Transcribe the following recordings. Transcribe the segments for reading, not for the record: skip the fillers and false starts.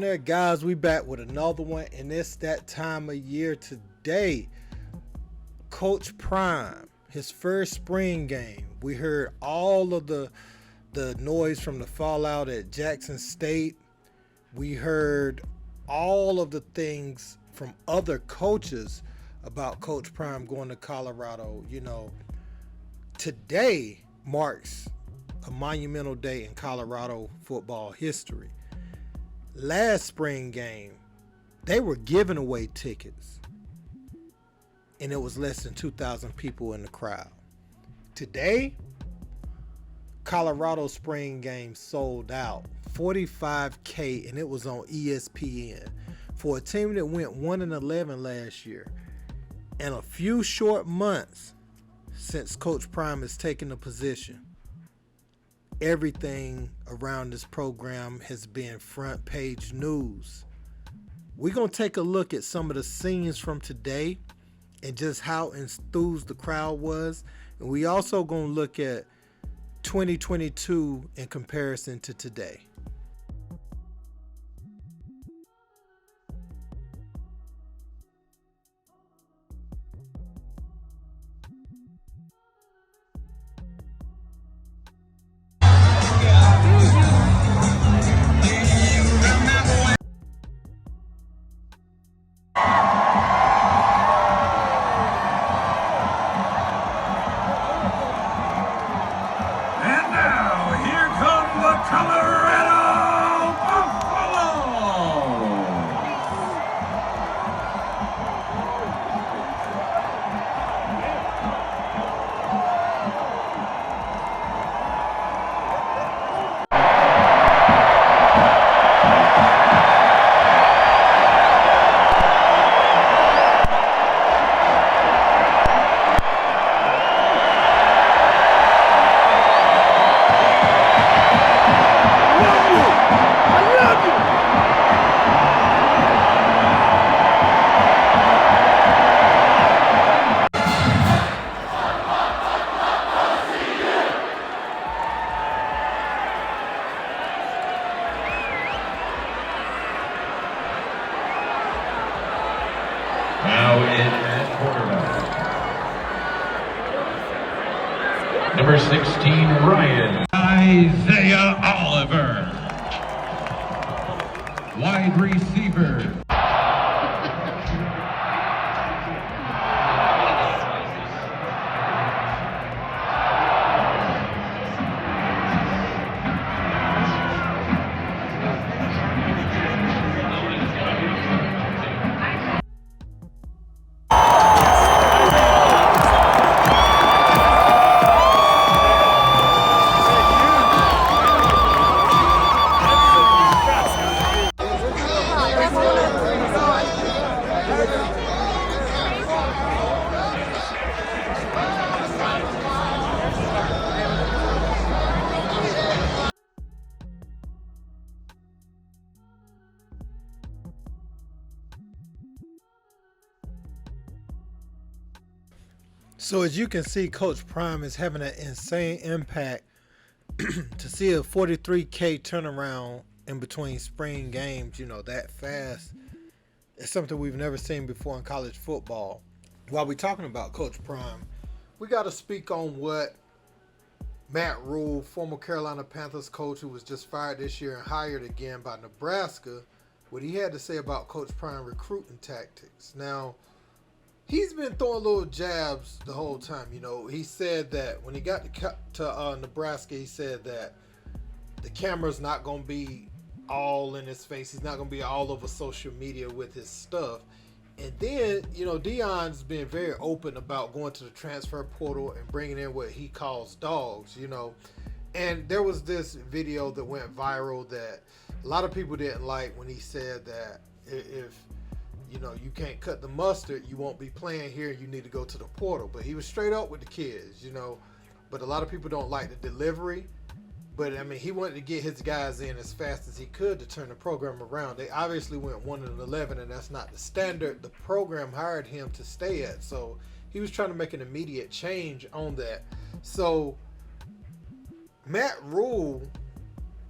there, guys? We back with another one, and it's that time of year today. Coach Prime, his first spring game. We heard all of the noise from the fallout at Jackson State. We heard all of the things from other coaches about Coach Prime going to Colorado. You know, today marks a monumental day in Colorado football history. Last spring game, they were giving away tickets, and it was less than 2,000 people in the crowd. Today, Colorado spring game sold out, 45K, and it was on ESPN. For a team that went 1-11 last year, and a few short months since Coach Prime has taken the position, everything around this program has been front page news. We're going to take a look at some of the scenes from today and just how enthused the crowd was. And we also going to look at 2022 in comparison to today. Number 16, Ryan. Isaiah Oliver. Wide receiver. So as you can see, Coach Prime is having an insane impact. To see a 43K turnaround in between spring games, you know, that fast, it's something we've never seen before in college football. While we're talking about Coach Prime, we got to speak on what Matt Rhule, former Carolina Panthers coach who was just fired this year and hired again by Nebraska, what he had to say about Coach Prime recruiting tactics. Now, he's been throwing little jabs the whole time. You know, he said that when he got to Nebraska, he said that the camera's not going to be all in his face. He's not going to be all over social media with his stuff. And then, you know, Deion's been very open about going to the transfer portal and bringing in what he calls dogs, you know. And there was this video that went viral that a lot of people didn't like when he said that if you know, you can't cut the mustard, you won't be playing here, you need to go to the portal. But he was straight up with the kids, you know. But a lot of people don't like the delivery. But, I mean, he wanted to get his guys in as fast as he could to turn the program around. They obviously went 1-11, and that's not the standard the program hired him to stay at. So he was trying to make an immediate change on that. So Matt Rhule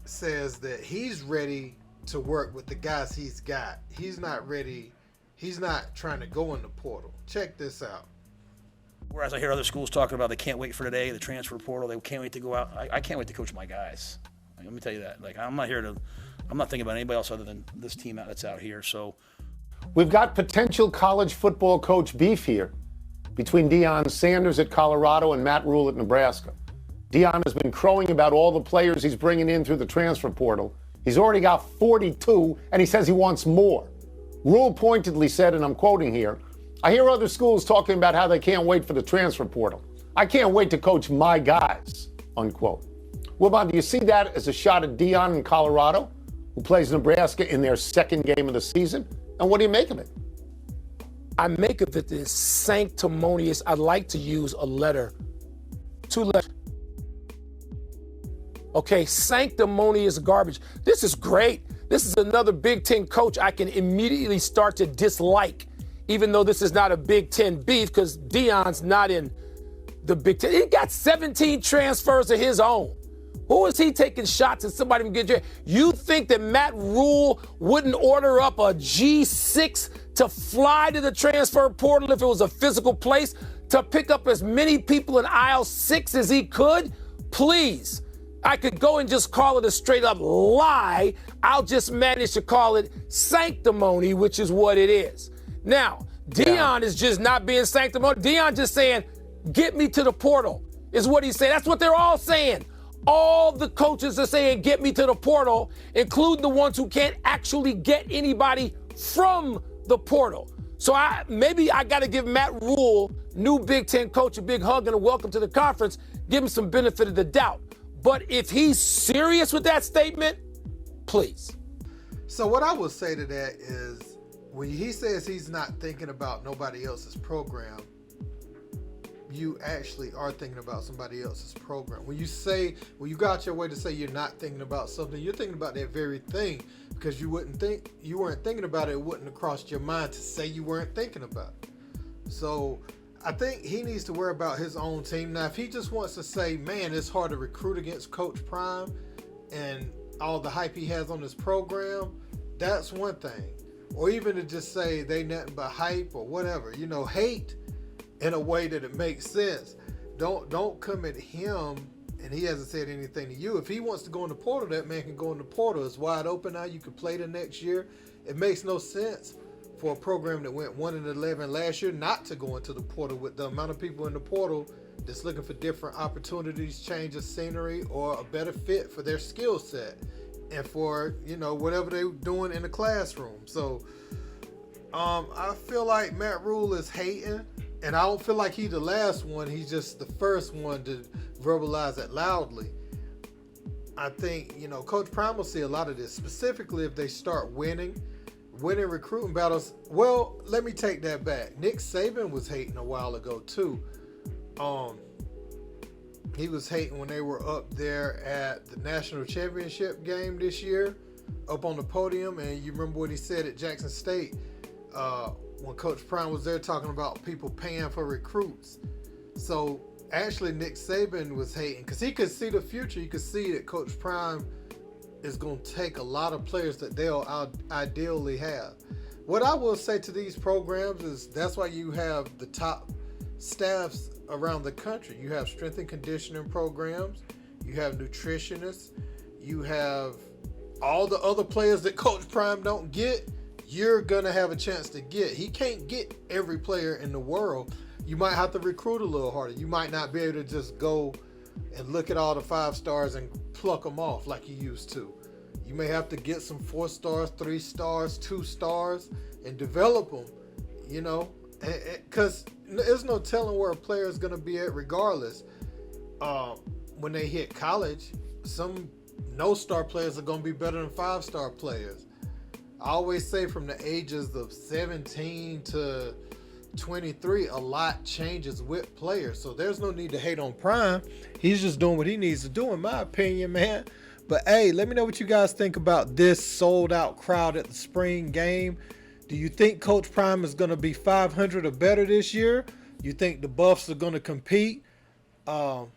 says that he's ready to work with the guys he's got. He's not ready. He's not trying to go in the portal. Check this out. Whereas I hear other schools talking about they can't wait for today, the transfer portal, they can't wait to go out. I can't wait to coach my guys. Let me tell you that. Like, I'm not thinking about anybody else other than this team that's out here. So we've got potential college football coach beef here between Deion Sanders at Colorado and Matt Rhule at Nebraska. Deion has been crowing about all the players he's bringing in through the transfer portal. He's already got 42, and he says he wants more. Rhule pointedly said, and I'm quoting here, I hear other schools talking about how they can't wait for the transfer portal. I can't wait to coach my guys, unquote. Wilbon, do you see that as a shot at Deion in Colorado, who plays Nebraska in their second game of the season? And what do you make of it? I make of it this sanctimonious. I'd like to use a letter, 2 letters. Okay, sanctimonious garbage. This is great. This is another Big Ten coach I can immediately start to dislike, even though this is not a Big Ten beef because Deion's not in the Big Ten. He got 17 transfers of his own. Who is he taking shots at somebody can get you? You think that Matt Rhule wouldn't order up a G6 to fly to the transfer portal if it was a physical place to pick up as many people in aisle 6 as he could? Please. I could go and just call it a straight up lie. I'll just manage to call it sanctimony, which is what it is. Now, Deion is just not being sanctimonious. Deion just saying, get me to the portal, is what he's saying. That's what they're all saying. All the coaches are saying, get me to the portal, including the ones who can't actually get anybody from the portal. So maybe I got to give Matt Rhule, new Big Ten coach, a big hug and a welcome to the conference, give him some benefit of the doubt. But if he's serious with that statement, please. So what I will say to that is, when he says he's not thinking about nobody else's program, you actually are thinking about somebody else's program. When you go out your way to say you're not thinking about something, you're thinking about that very thing, because you weren't thinking about it, it wouldn't have crossed your mind to say you weren't thinking about it. So I think he needs to worry about his own team. Now, if he just wants to say, man, it's hard to recruit against Coach Prime and all the hype he has on his program, that's one thing. Or even to just say they nothing but hype or whatever. Hate in a way that it makes sense. Don't come at him and he hasn't said anything to you. If he wants to go in the portal, that man can go in the portal. It's wide open now. You can play the next year. It makes no sense for a program that went 1-11 last year not to go into the portal with the amount of people in the portal that's looking for different opportunities, change of scenery, or a better fit for their skill set and for, whatever they're doing in the classroom. So I feel like Matt Rhule is hating, and I don't feel like he's the last one. He's just the first one to verbalize it loudly. I think, Coach Prime will see a lot of this, specifically if they start winning recruiting battles. Well, let me take that back. Nick Saban was hating a while ago too. He was hating when they were up there at the national championship game this year, up on the podium. And you remember what he said at Jackson State when Coach Prime was there talking about people paying for recruits. So actually Nick Saban was hating because he could see the future. You could see that Coach Prime is going to take a lot of players that they'll ideally have. What I will say to these programs is that's why you have the top staffs around the country. You have strength and conditioning programs. You have nutritionists. You have all the other players that Coach Prime don't get, you're going to have a chance to get. He can't get every player in the world. You might have to recruit a little harder. You might not be able to just go and look at all the 5 stars and pluck them off like you used to. You may have to get some 4 stars, 3 stars, 2 stars, and develop them, because there's no telling where a player is going to be at regardless. When they hit college, some no-star players are going to be better than 5-star players. I always say from the ages of 17 to 23, a lot changes with players. So there's no need to hate on Prime. He's just doing what he needs to do, in my opinion, man. But hey, let me know what you guys think about this sold-out crowd at the spring game. Do you think Coach Prime is going to be 500 or better this year? You think the Buffs are going to compete for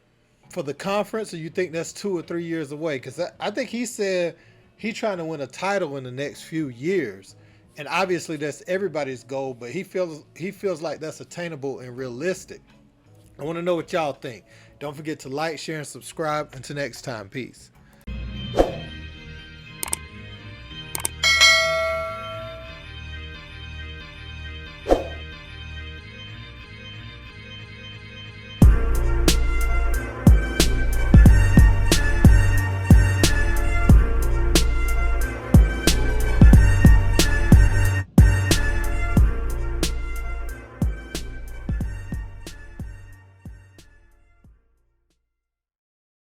the conference, or you think that's 2 or 3 years away? Because I think he said He's trying to win a title in the next few years. And obviously that's everybody's goal, but he feels like that's attainable and realistic. I want to know what y'all think. Don't forget to like, share, and subscribe. Until next time, peace.